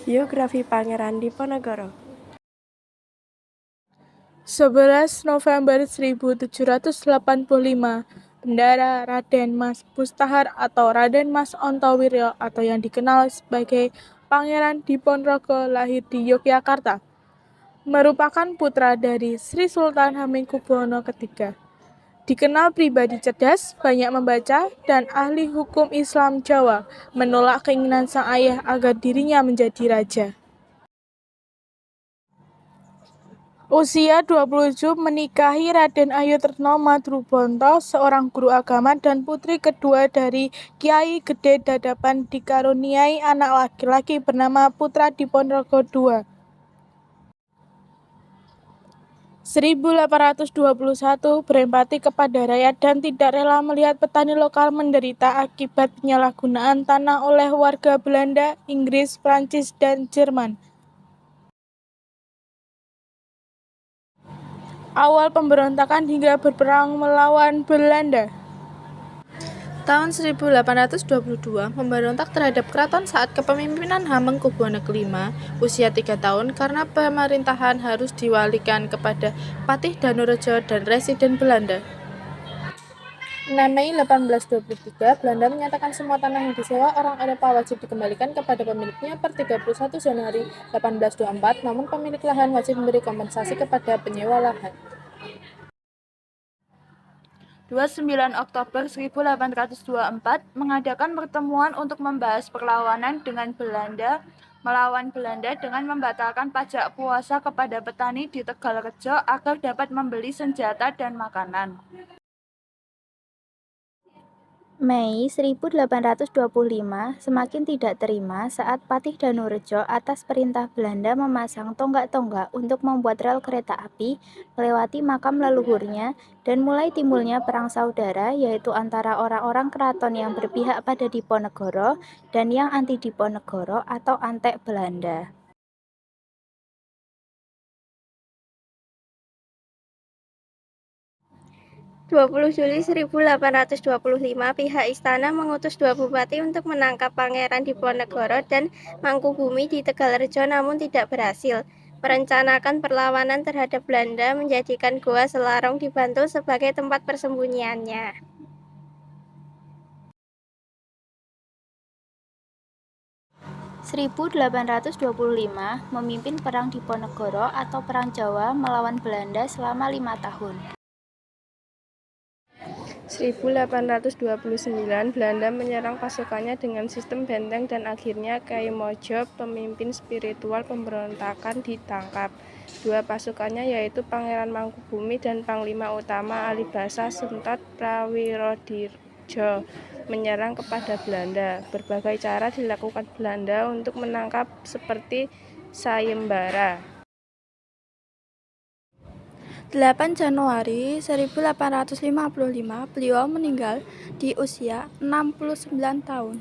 Biografi Pangeran Diponegoro. 11 November 1785, Bendara Raden Mas Pustahar atau Raden Mas Ontowiryo atau yang dikenal sebagai Pangeran Diponegoro lahir di Yogyakarta. Merupakan putra dari Sri Sultan Hamengkubuwono III. Dikenal pribadi cerdas, banyak membaca, dan ahli hukum Islam Jawa, menolak keinginan sang ayah agar dirinya menjadi raja. Usia 27 menikahi Raden Ayutresno Madrubonto, seorang guru agama dan putri kedua dari Kiai Gede Dadapan, dikaruniai anak laki-laki bernama Putra Diponegoro II. 1821 berempati kepada rakyat dan tidak rela melihat petani lokal menderita akibat penyalahgunaan tanah oleh warga Belanda, Inggris, Prancis, dan Jerman. Awal pemberontakan hingga berperang melawan Belanda. Tahun 1822, memberontak terhadap keraton saat kepemimpinan Hamengkubuwono V, usia 3 tahun, karena pemerintahan harus diwalikan kepada Patih Danurejo dan residen Belanda. 6 Mei 1823, Belanda menyatakan semua tanah yang disewa orang Eropa wajib dikembalikan kepada pemiliknya per 31 Januari 1824, namun pemilik lahan wajib memberi kompensasi kepada penyewa lahan. 29 Oktober 1824 mengadakan pertemuan untuk membahas perlawanan dengan Belanda melawan Belanda dengan membatalkan pajak puasa kepada petani di Tegalrejo agar dapat membeli senjata dan makanan. Mei 1825 semakin tidak terima saat Patih Danurejo atas perintah Belanda memasang tonggak-tonggak untuk membuat rel kereta api melewati makam leluhurnya dan mulai timbulnya perang saudara, yaitu antara orang-orang keraton yang berpihak pada Diponegoro dan yang anti Diponegoro atau antek Belanda. 20 Juli 1825, pihak istana mengutus 2 bupati untuk menangkap Pangeran Diponegoro dan Mangkubumi di Tegalrejo, namun tidak berhasil. Merencanakan perlawanan terhadap Belanda, menjadikan Goa Selarong di Bantul sebagai tempat persembunyiannya. (1825) memimpin Perang Diponegoro atau Perang Jawa melawan Belanda selama 5 tahun. 1829, Belanda menyerang pasukannya dengan sistem benteng dan akhirnya Kyai Mojo, pemimpin spiritual pemberontakan, ditangkap. 2 pasukannya yaitu Pangeran Mangkubumi dan Panglima Utama Alibasa Sentot Prawirodirijo menyerang kepada Belanda. Berbagai cara dilakukan Belanda untuk menangkap seperti sayembara. 8 Januari 1855, beliau meninggal di usia 69 tahun.